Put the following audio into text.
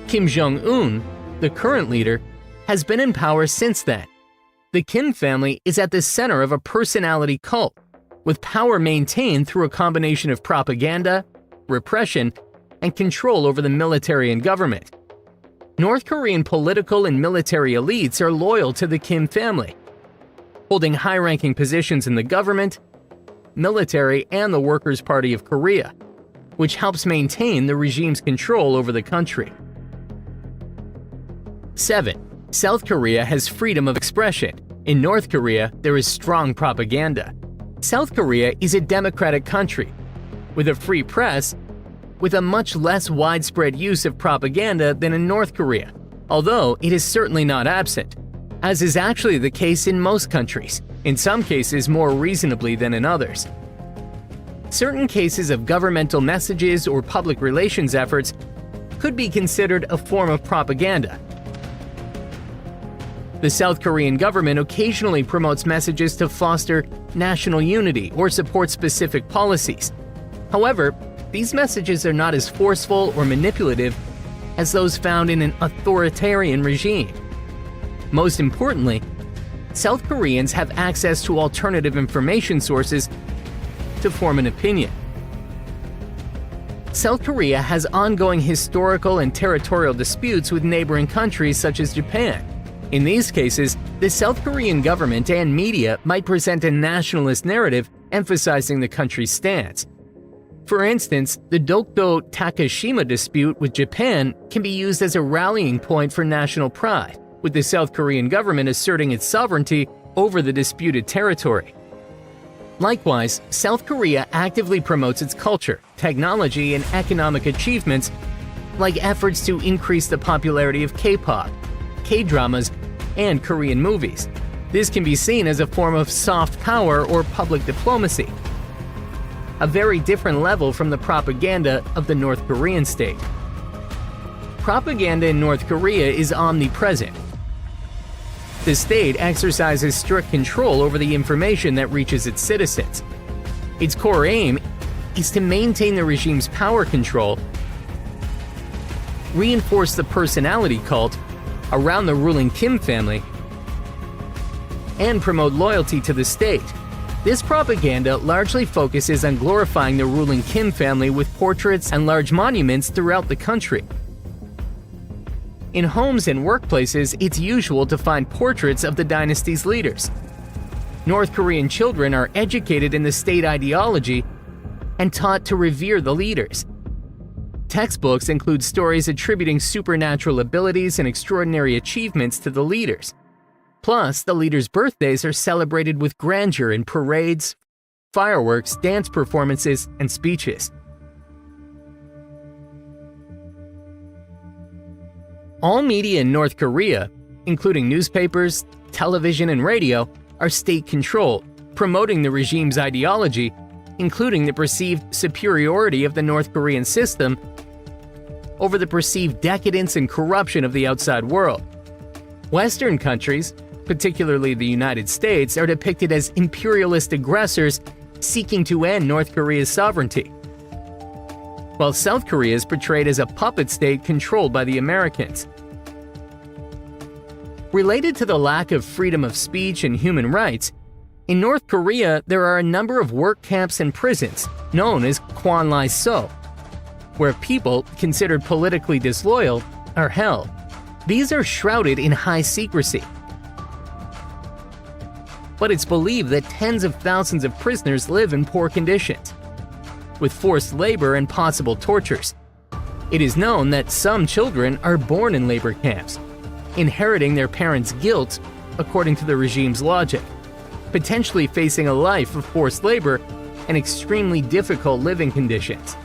Kim Jong-un, the current leader, has been in power since then. The Kim family is at the center of a personality cult, with power maintained through a combination of propaganda, repression, and control over the military and government. North Korean political and military elites are loyal to the Kim family, holding high-ranking positions in the government, military, and the Workers' Party of Korea, which helps maintain the regime's control over the country. 7. South Korea has freedom of expression. In North Korea, there is strong propaganda. South Korea is a democratic country, with a free press, with a much less widespread use of propaganda than in North Korea, although it is certainly not absent, as is actually the case in most countries, in some cases more reasonably than in others. Certain cases of governmental messages or public relations efforts could be considered a form of propaganda. The South Korean government occasionally promotes messages to foster national unity or support specific policies. However, these messages are not as forceful or manipulative as those found in an authoritarian regime. Most importantly, South Koreans have access to alternative information sources to form an opinion. South Korea has ongoing historical and territorial disputes with neighboring countries such as Japan. In these cases, the South Korean government and media might present a nationalist narrative emphasizing the country's stance. For instance, the Dokdo-Takeshima dispute with Japan can be used as a rallying point for national pride, with the South Korean government asserting its sovereignty over the disputed territory. Likewise, South Korea actively promotes its culture, technology, and economic achievements, like efforts to increase the popularity of K-pop, K-dramas, and Korean movies. This can be seen as a form of soft power or public diplomacy, a very different level from the propaganda of the North Korean state. Propaganda in North Korea is omnipresent. The state exercises strict control over the information that reaches its citizens. Its core aim is to maintain the regime's power control, reinforce the personality cult around the ruling Kim family, and promote loyalty to the state. This propaganda largely focuses on glorifying the ruling Kim family with portraits and large monuments throughout the country. In homes and workplaces, it's usual to find portraits of the dynasty's leaders. North Korean children are educated in the state ideology and taught to revere the leaders. Textbooks include stories attributing supernatural abilities and extraordinary achievements to the leaders. Plus, the leaders' birthdays are celebrated with grandeur in parades, fireworks, dance performances, and speeches. All media in North Korea, including newspapers, television, and radio, are state-controlled, promoting the regime's ideology, including the perceived superiority of the North Korean system over the perceived decadence and corruption of the outside world. Western countries, particularly the United States, are depicted as imperialist aggressors seeking to end North Korea's sovereignty, while South Korea is portrayed as a puppet state controlled by the Americans. Related to the lack of freedom of speech and human rights, in North Korea there are a number of work camps and prisons known as Kwanlai-so, where people considered politically disloyal are held. These are shrouded in high secrecy, but it's believed that tens of thousands of prisoners live in poor conditions, with forced labor and possible tortures. It is known that some children are born in labor camps, inheriting their parents' guilt according to the regime's logic, potentially facing a life of forced labor and extremely difficult living conditions.